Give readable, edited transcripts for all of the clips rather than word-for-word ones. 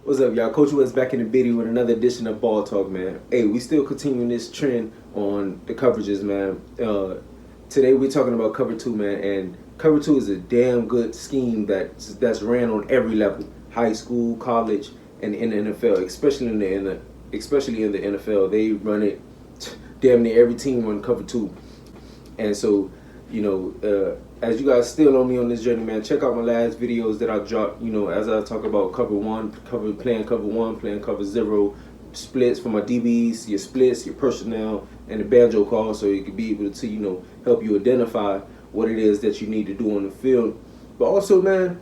What's up, y'all? Coach West back in the video with another edition of Ball Talk, man. Hey, we still continuing this trend on the coverages, man. Today we're talking about cover two, man, and cover two is a damn good scheme that's ran on every level, high school, college, and in the NFL, especially in the NFL. They run it damn near every team on cover two, and so as you guys still on me on this journey, man, check out my last videos that I dropped, as I talk about playing cover zero, splits for my DBs, your splits, your personnel, and the banjo call, so you can be able to, help you identify what it is that you need to do on the field. But also, man,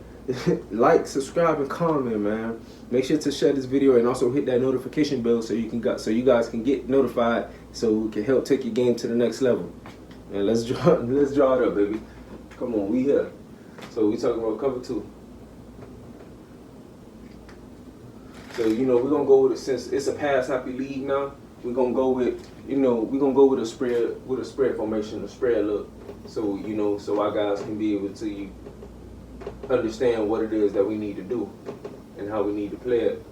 like, subscribe, and comment, man. Make sure to share this video and also hit that notification bell so you guys can get notified, so we can help take your game to the next level. And let's draw it up, baby. Come on, we here. So we talking about cover two. So we're gonna go with it, since it's a pass happy league now. We're gonna go with a spread formation, a spread look. So so our guys can be able to understand what it is that we need to do and how we need to play it.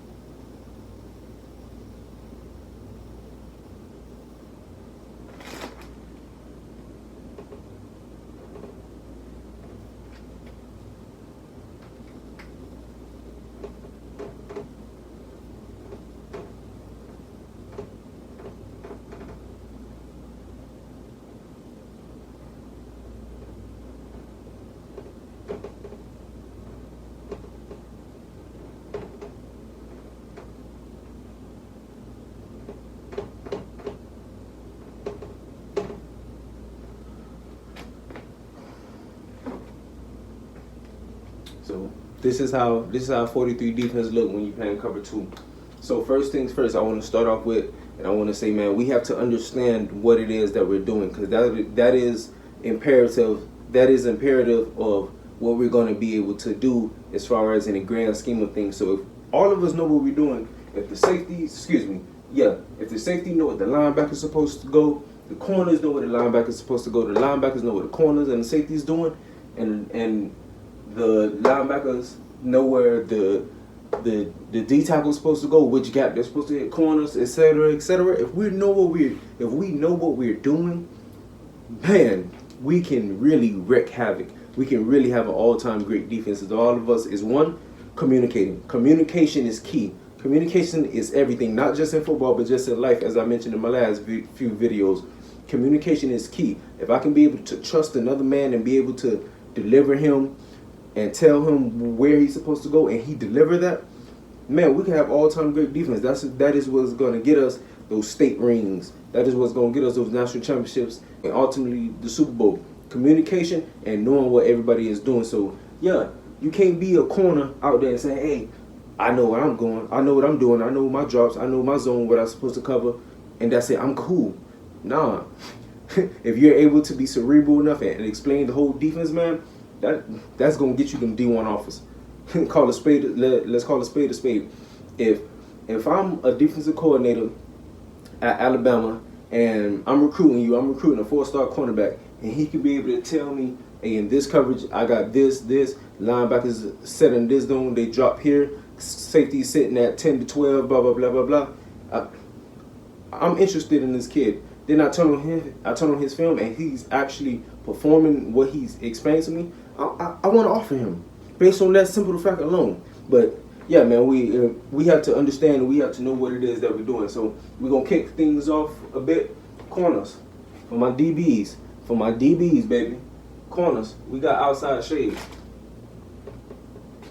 So this is how 43 defense look when you playing cover two. So first things first, I want to start off with, and I want to say, man, we have to understand what it is that we're doing, because that is imperative. That is imperative of what we're going to be able to do as far as in the grand scheme of things. So if all of us know what we're doing, if the safety know what the linebacker's supposed to go, the corners know where the linebacker's supposed to go, the linebackers know what the corners and the safety's doing, and the linebackers know where the D tackle is supposed to go, which gap they're supposed to hit, corners, etc., etc. If we know what we're doing, man, we can really wreak havoc. We can really have an all-time great defense. As all of us is one, communicating. Communication is key. Communication is everything, not just in football, but just in life. As I mentioned in my last few videos, communication is key. If I can be able to trust another man and be able to deliver him and tell him where he's supposed to go, and he deliver that, man, we can have all-time great defense. That is what's going to get us those state rings. That is what's going to get us those national championships and ultimately the Super Bowl. Communication and knowing what everybody is doing. So yeah, you can't be a corner out there and say, hey, I know where I'm going, I know what I'm doing, I know my drops, I know my zone, what I'm supposed to cover, and that's it, I'm cool. Nah. If you're able to be cerebral enough and explain the whole defense, man, that's gonna get you them D1 offers. Call a spade. Let's call a spade a spade. If I'm a defensive coordinator at Alabama and I'm recruiting a 4-star cornerback, and he could be able to tell me, hey, in this coverage I got this linebackers set in this zone, they drop here, safety sitting at 10 to 12, blah blah blah blah blah. I'm interested in this kid. Then I turn on his film, and he's actually performing what he's explained to me. I want to offer him based on that simple fact alone. But yeah, man, we have to understand, we have to know what it is that we're doing. So we're gonna kick things off a bit. Corners for my DBs, baby. Corners, we got outside shades.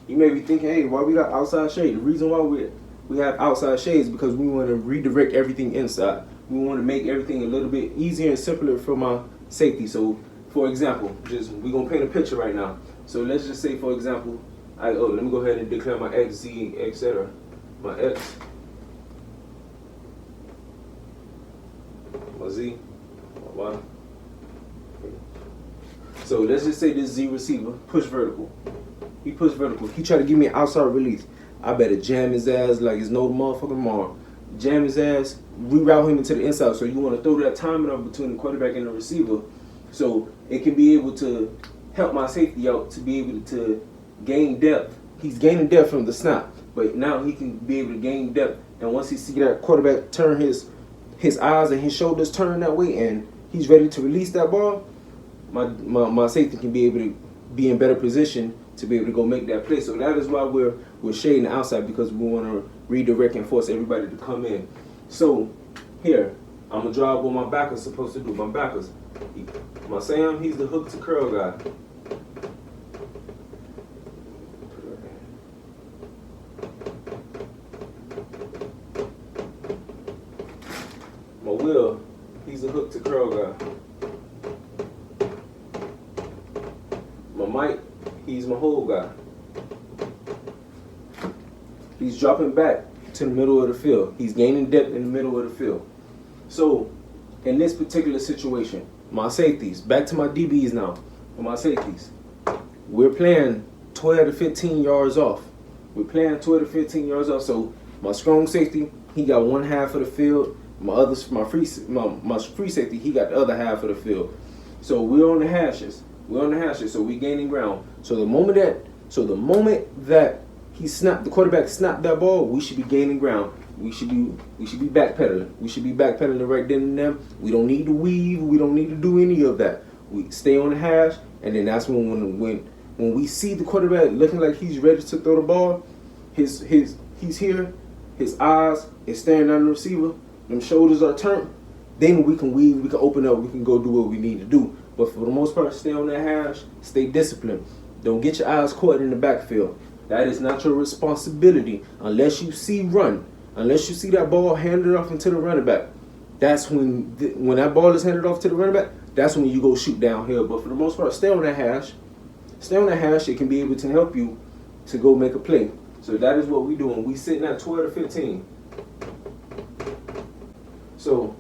You may be thinking, hey, why we got outside shade? The reason why we have outside shades is because we want to redirect everything inside. We want to make everything a little bit easier and simpler for my safety. So, for example, we're going to paint a picture right now. So let's just say, for example, let me go ahead and declare my X, Z, etc. My X, my Z, my Y. So let's just say this Z receiver push vertical. He push vertical. He try to give me an outside release. I better jam his ass like it's no motherfucking tomorrow. Jam his ass, reroute him into the inside. So you want to throw that timing up between the quarterback and the receiver, so it can be able to help my safety out to be able to gain depth. He's gaining depth from the snap, but now he can be able to gain depth. And once he see that quarterback turn his eyes and his shoulders turn that way, and he's ready to release that ball, my safety can be able to be in better position to be able to go make that play. So that is why we're shading the outside, because we want to redirect and force everybody to come in. So here, I'm gonna drive what my backer's supposed to do. My Sam, he's the hook to curl guy. My Will, he's the hook to curl guy. My Mike, he's my hole guy. He's dropping back to the middle of the field. He's gaining depth in the middle of the field. So, in this particular situation, my safeties, back to my DBs now, for my safeties, we're playing 12 to 15 yards off. We're playing 12 to 15 yards off. So, my strong safety, he got one half of the field. My free safety, he got the other half of the field. So, we're on the hashes. So we're gaining ground. So the moment that the quarterback snapped that ball, we should be gaining ground. We should be backpedaling. We should be backpedaling right then and there. We don't need to weave. We don't need to do any of that. We stay on the hash, and then that's when we see the quarterback looking like he's ready to throw the ball, he's here, his eyes is staring at the receiver, them shoulders are turned, then we can weave, we can open up, we can go do what we need to do. But for the most part, stay on that hash, stay disciplined. Don't get your eyes caught in the backfield. That is not your responsibility unless you see run. Unless you see that ball handed off into the running back. That's when that ball is handed off to the running back, that's when you go shoot downhill. But for the most part, stay on that hash. Stay on that hash. It can be able to help you to go make a play. So that is what we're doing. We sitting at 12 to 15. So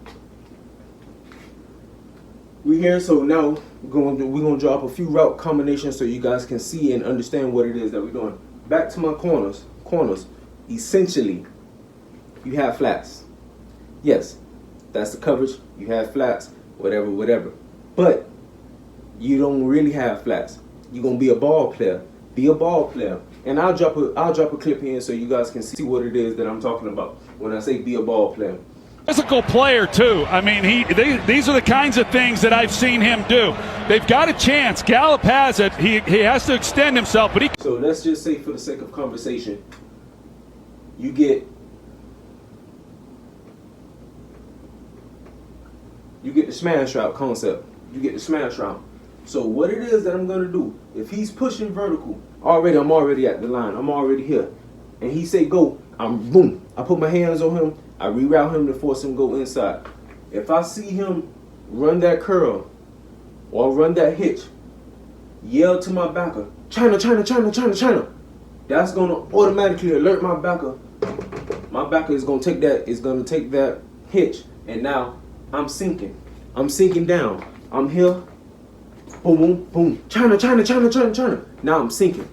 we here. So now we're gonna drop a few route combinations so you guys can see and understand what it is that we're doing. Back to my corners. Essentially, you have flats. Yes, that's the coverage. You have flats, whatever. But you don't really have flats. You're gonna be a ball player. Be a ball player. And I'll drop a clip in so you guys can see what it is that I'm talking about when I say be a ball player. Physical player too. I mean, these are the kinds of things that I've seen him do. They've got a chance. Gallup has it. He has to extend himself, but he. So let's just say, for the sake of conversation, you get the smash route concept. You get the smash route. So what it is that I'm gonna do? If he's pushing vertical, I'm already at the line. I'm already here, and he say go. Boom. I put my hands on him. I reroute him to force him to go inside. If I see him run that curl or run that hitch, yell to my backer, China. That's gonna automatically alert my backer. My backer is gonna take that hitch, and now I'm sinking. I'm sinking down. I'm here. Boom, boom. China. Now I'm sinking.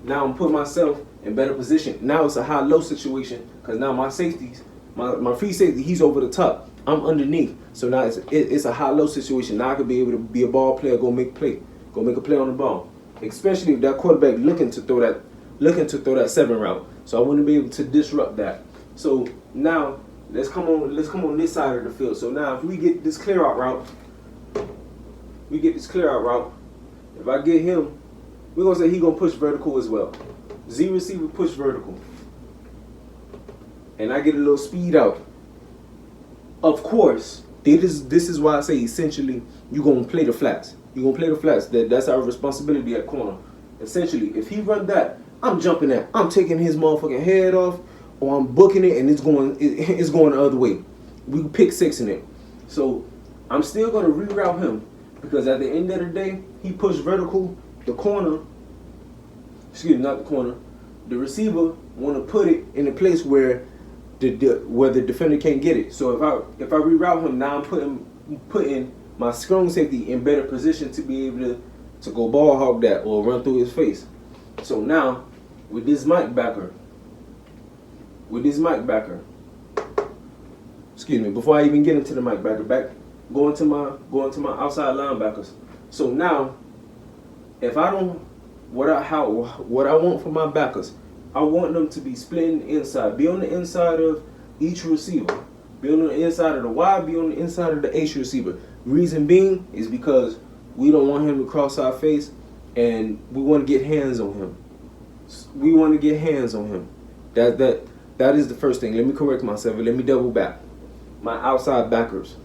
Now I'm putting myself in better position. Now it's a high-low situation because now my safeties, my free safety, he's over the top. I'm underneath. So now it's a high-low situation. Now I could be able to be a ball player, go make a play on the ball. Especially if that quarterback looking to throw that 7 route. So I wouldn't be able to disrupt that. So now let's come on this side of the field. So now if we get this clear out route, if I get him, we're gonna say he gonna push vertical as well. Z receiver push vertical. And I get a little speed out. Of course, this is why I say essentially you're gonna play the flats. That's our responsibility at corner. Essentially, if he run that, I'm jumping that. I'm taking his motherfucking head off, or I'm booking it and it's going the other way. We pick 6 in it. So I'm still gonna reroute him because at the end of the day, he pushed vertical. The receiver want to put it in a place where the defender can't get it. So if I reroute him, now I'm putting my strong safety in better position to be able to go ball hog that or run through his face. So now with this Mike backer, before I even get into the Mike backer, going to my outside linebackers. So now, if I don't, what I want for my backers, I want them to be splitting inside. Be on the inside of each receiver. Be on the inside of the Y, be on the inside of the H receiver. Reason being is because we don't want him to cross our face, and we want to get hands on him. We want to get hands on him. That is the first thing. Let me correct myself. Let me double back. My outside backers.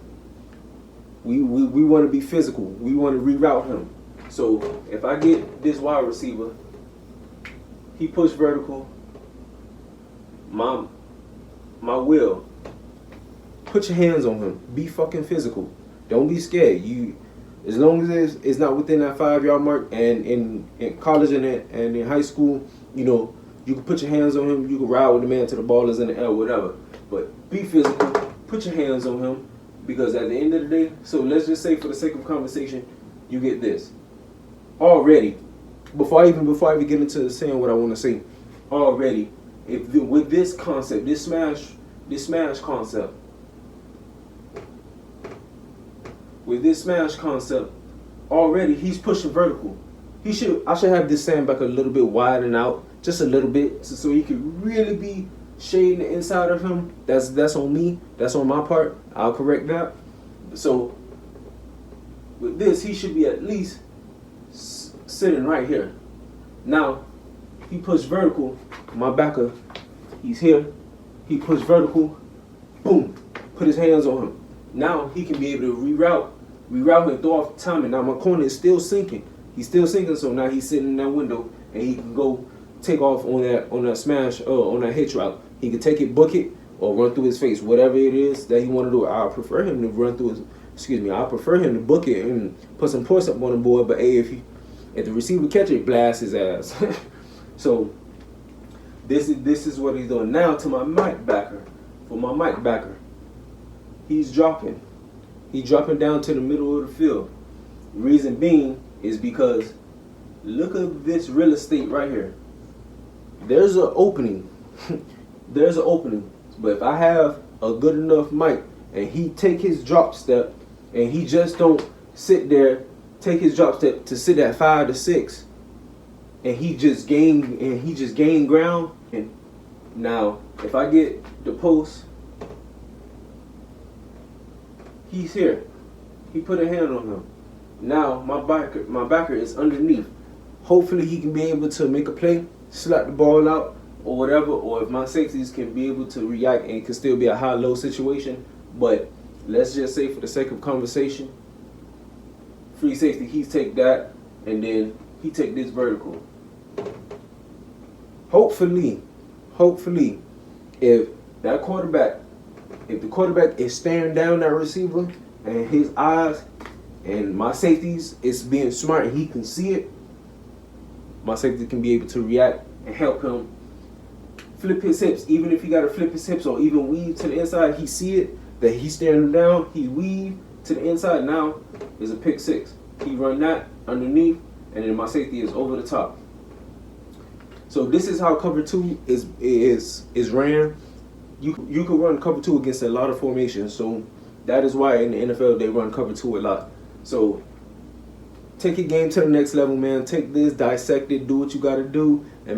We want to be physical. We want to reroute him. So if I get this wide receiver, he push vertical. My will. Put your hands on him. Be fucking physical. Don't be scared. As long as it's not within that 5-yard mark, and in college and in high school, you know, you can put your hands on him. You can ride with the man till the ball is in the air, whatever. But be physical. Put your hands on him, because at the end of the day, so let's just say for the sake of conversation, you get this. Already, before I even get into saying what I want to say, already, with this concept, this smash concept, with this smash concept, already he's pushing vertical. I should have this sandbacker a little bit widened out, just a little bit, so he could really be shading the inside of him. That's on me. That's on my part. I'll correct that. So with this, he should be at least sitting right here. Now he pushed vertical. My backer, he's here. He pushed vertical. Boom. Put his hands on him. Now he can be able to reroute and throw off the timing. Now my corner is still sinking. He's still sinking, so now he's sitting in that window and he can go take off on that smash on that hitch route. He can take it, book it, or run through his face. Whatever it is that he want to do. I prefer him to run through I prefer him to book it and put some points up on the board. But hey, if the receiver catch it, blast his ass. So this is what he's doing now to my Mike backer. For my Mike backer, he's dropping. He's dropping down to the middle of the field. Reason being is because look at this real estate right here. There's an opening. There's an opening. But if I have a good enough Mike and he take his drop step and he just don't sit there, take his drop step to sit at 5 to 6, and he just gain ground. And now if I get the post, he's here. He put a hand on him. Now my backer is underneath. Hopefully he can be able to make a play, slap the ball out, or whatever, or if my safeties can be able to react and it can still be a high-low situation. But let's just say for the sake of conversation, free safety, he take that, and then he take this vertical. Hopefully, if the quarterback is staring down that receiver and his eyes and my safeties is being smart and he can see it, my safety can be able to react and help him flip his hips. Even if he got to flip his hips or even weave to the inside, he see it, that he's staring down, he weave to the inside. Now is a pick 6. He run that underneath, and then my safety is over the top. So this is how cover 2 is ran. You can run cover 2 against a lot of formations. So that is why in the NFL they run cover 2 a lot. So take your game to the next level, man. Take this, dissect it, do what you got to do, and